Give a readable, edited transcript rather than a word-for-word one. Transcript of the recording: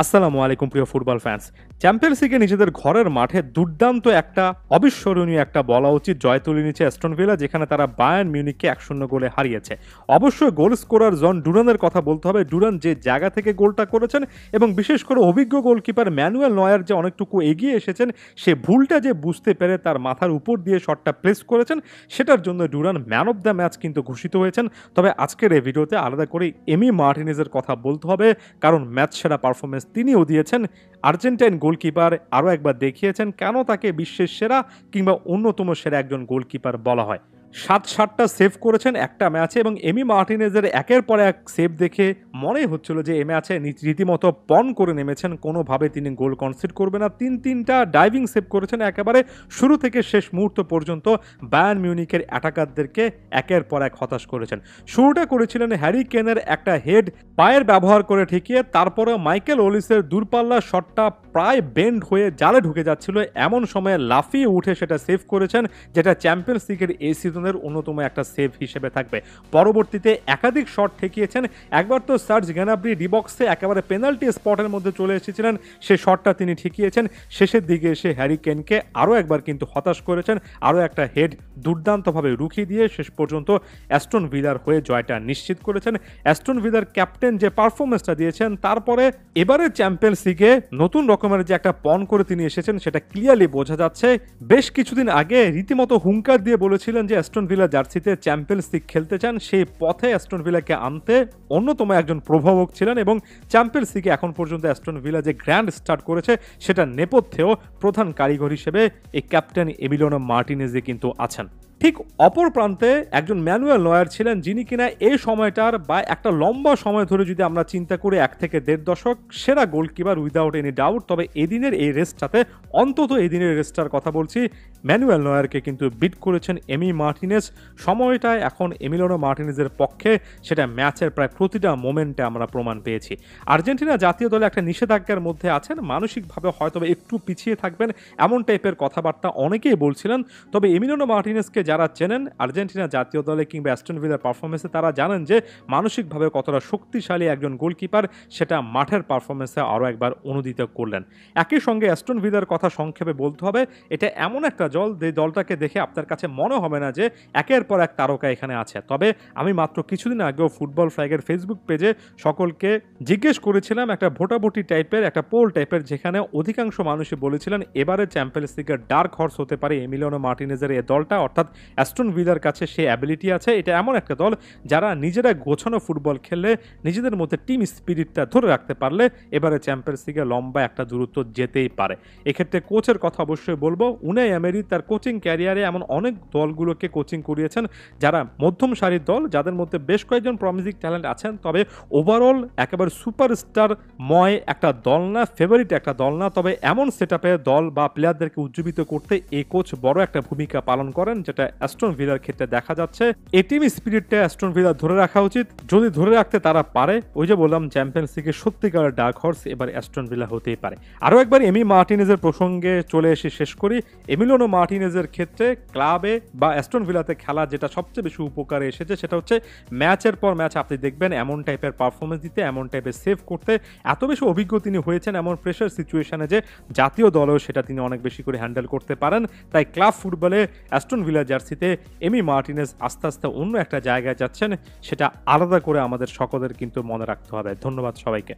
আসসালামু আলাইকুম প্রিয় ফুটবল ফ্যান্স। চ্যাম্পিয়ন্স লিগে নিজেদের ঘরের মাঠে দুর্দান্ত একটা অবিস্মরণীয় একটা বলা উচিত জয় তুলে নিচ্ছে অ্যাস্টন ভিলা, যেখানে তারা বায়ার্ন মিউনিখকে ১-০ গোলে হারিয়েছে। অবশ্যই গোল স্কোরার জন ডুরানের কথা বলতে হবে। ডুরান যে জায়গা থেকে গোলটা করেছেন এবং বিশেষ করে অভিজ্ঞ গোলকিপার ম্যানুয়েল নয়ার যে অনেকটুকু এগিয়ে এসেছেন, সে ভুলটা যে বুঝতে পেরে তার মাথার উপর দিয়ে শটটা প্লেস করেছেন, সেটার জন্য Duran man of the match কিন্তু ঘোষিত হয়েছেন। তবে আজকের এই ভিডিওতে আলাদা করে এমি মার্টিনেজের কথা বলতে হবে, কারণ ম্যাচ সেরা পারফরমেন্স তিনিও দিয়েছেন। আর্জেন্টাইন গোলকিপার আরও একবার দেখিয়েছেন কেন তাকে বিশ্বের সেরা কিংবা অন্যতম সেরা একজন গোলকিপার বলা হয়। ৭টা সেভ করেছেন একটা ম্যাচে এবং এমি মার্টিনেজের একের পর এক সেভ দেখে মনেই হচ্ছিল যে এই ম্যাচে রীতিমতো পণ করে নেমেছেন, কোনোভাবে তিনি গোল কনসিড করবে না। তিনটা ডাইভিং সেভ করেছেন একেবারে শুরু থেকে শেষ মুহূর্ত পর্যন্ত। বায়ার্ন মিউনিখের অ্যাটাকারদেরকে একের পর এক হতাশ করেছেন। শুরুটা করেছিলেন হ্যারি কেনের একটা হেড পায়ের ব্যবহার করে ঠেকিয়ে, তারপরে মাইকেল ওলিসের দূরপাল্লা শটটা প্রায় বেন্ড হয়ে জালে ঢুকে যাচ্ছিল, এমন সময়ে লাফিয়ে উঠে সেটা সেভ করেছেন, যেটা চ্যাম্পিয়ন্স লিগের এই সিজনের অন্যতম একটা সেভ হিসেবে থাকবে। পরবর্তীতে একাধিক শট ঠেকিয়েছেন। একবার তো সার্জ গ্যানাব্রি ডিবক্সে একেবারে পেনাল্টি স্পটের মধ্যে চলে এসেছিলেন, সে শটটা তিনি ঠেকিয়েছেন। শেষের দিকে এসে হ্যারি কেনকে আরও একবার কিন্তু হতাশ করেছেন, আরও একটা হেড দুর্দান্তভাবে রুখিয়ে দিয়ে শেষ পর্যন্ত অ্যাস্টন ভিলার হয়ে জয়টা নিশ্চিত করেছেন। অ্যাস্টন ভিলার ক্যাপ্টেন যে পারফরমেন্সটা দিয়েছেন, তারপরে এবারে চ্যাম্পিয়ন্স লিগে নতুন রকমের যে একটা পণ করে তিনি এসেছেন, সেটা ক্লিয়ারলি বোঝা যাচ্ছে। বেশ কিছুদিন আগে রীতিমতো হুঙ্কার দিয়ে বলেছিলেন যে অ্যাস্টন ভিলা জার্সিতে চ্যাম্পিয়ন্স লিগ খেলতে চান। সেই পথে অ্যাস্টন ভিলাকে আনতে অন্যতম একজন প্রভাবক ছিলেন এবং চ্যাম্পিয়ন্স লিগে এখন পর্যন্ত অ্যাস্টন ভিলা যে গ্র্যান্ড স্টার্ট করেছে, সেটা নেপথ্যেও প্রধান কারিগর হিসেবে এই ক্যাপ্টেন এমিলিয়ানো মার্টিনেজই কিন্তু আছেন। ঠিক অপর প্রান্তে একজন ম্যানুয়েল নয়ার ছিলেন, যিনি কিনা এই সময়টার বা একটা লম্বা সময় ধরে যদি আমরা চিন্তা করি ১ থেকে ১.৫ দশক সেরা গোলকিপার উইদাউট এনি ডাউট। তবে এদিনের এই রেসটাতে, অন্তত এদিনের রেসটার কথা বলছি, ম্যানুয়েল নয়ারকে কিন্তু বিট করেছেন এমি মার্টিনেজ। সময়টায় এখন এমিলিয়ানো মার্টিনেজের পক্ষে, সেটা ম্যাচের প্রায় প্রতিটা মোমেন্টে আমরা প্রমাণ পেয়েছি। আর্জেন্টিনা জাতীয় দলে একটা নিষেধাজ্ঞার মধ্যে আছেন, মানসিকভাবে হয়তো একটু পিছিয়ে থাকবেন, এমন টাইপের কথাবার্তা অনেকেই বলছিলেন। তবে এমিলিয়ানো মার্টিনেজকে যারা চেনেন আর্জেন্টিনা জাতীয় দলে কিংবা অ্যাস্টন ভিলার পারফরমেন্সে, তারা জানেন যে মানসিকভাবে কতটা শক্তিশালী একজন গোলকিপার, সেটা মাঠের পারফরমেন্সে আরও একবার অনুদিত করলেন। একই সঙ্গে অ্যাস্টন ভিলার কথা সংক্ষেপে বলতে হবে, এটা এমন একটা দল যে দলটাকে দেখে আপনার কাছে মনে হবে না যে একের পর এক তারকা এখানে আছে। তবে আমি মাত্র কিছুদিন আগেও ফুটবল ফ্ল্যাগের ফেসবুক পেজে সকলকে জিজ্ঞেস করেছিলাম একটা ভোটাভুটি টাইপের একটা পোল টাইপের, যেখানে অধিকাংশ মানুষই বলেছিলেন এবারে চ্যাম্পিয়ন্স লিগের ডার্ক হর্স হতে পারে এমিলিয়ানো মার্টিনেজের এই দলটা, অর্থাৎ অ্যাস্টন ভিলার কাছে সেই অ্যাবিলিটি আছে। এটা এমন একটা দল যারা নিজেরা গোছানো ফুটবল খেললে, নিজেদের মধ্যে টিম স্পিরিটটা ধরে রাখতে পারলে এবারে চ্যাম্পিয়ন্স লিগে লম্বা একটা দূরত্ব যেতেই পারে। এক্ষেত্রে কোচের কথা অবশ্যই বলবো। উনাই এমেরি তার কোচিং ক্যারিয়ারে এমন অনেক দলগুলোকে কোচিং করিয়েছেন যারা মধ্যম সারির দল, যাদের মধ্যে বেশ কয়েকজন প্রমিজিং ট্যালেন্ট আছেন, তবে ওভারঅল একেবারে সুপারস্টার ময় একটা দল না, ফেভারিট একটা দল না। তবে এমন সেট আপে দল বা প্লেয়ারদেরকে উজ্জীবিত করতে এই কোচ বড় একটা ভূমিকা পালন করেন, যেটা অ্যাস্টন ভিলার ক্ষেত্রে দেখা যাচ্ছে। এই টিম স্পিরিটটা অ্যাস্টন ভিলা ধরে রাখা উচিত। যদি ধরে রাখতে তারা পারে, ওই যে বললাম চ্যাম্পিয়ন্স লিগে সত্যিকারের ডার্ক হর্স এবার অ্যাস্টন ভিলা হতেই পারে। আরও একবার এমি মার্টিনেজের প্রসঙ্গে চলে এসে শেষ করি। এমিলিয়ানো মার্টিনেজের ক্ষেত্রে ক্লাবে বা অ্যাস্টন ভিলাতে খেলা যেটা সবচেয়ে বেশি উপকারে এসেছে, সেটা হচ্ছে ম্যাচের পর ম্যাচ আপনি দেখবেন এমন টাইপের পারফরমেন্স দিতে, এমন টাইপের সেভ করতে এত বেশি অভিজ্ঞ তিনি হয়েছেন এমন প্রেশার সিচুয়েশনে যে জাতীয় দলেও সেটা তিনি অনেক বেশি করে হ্যান্ডেল করতে পারেন। তাই ক্লাব ফুটবলে অ্যাস্টন ভিলা জার্সিতে এমি মার্টিনেজ আস্তে আস্তে অন্য একটা জায়গায় যাচ্ছেন, সেটা আলাদা করে আমাদের সকলের কিন্তু মনে রাখতে হবে। ধন্যবাদ সবাইকে।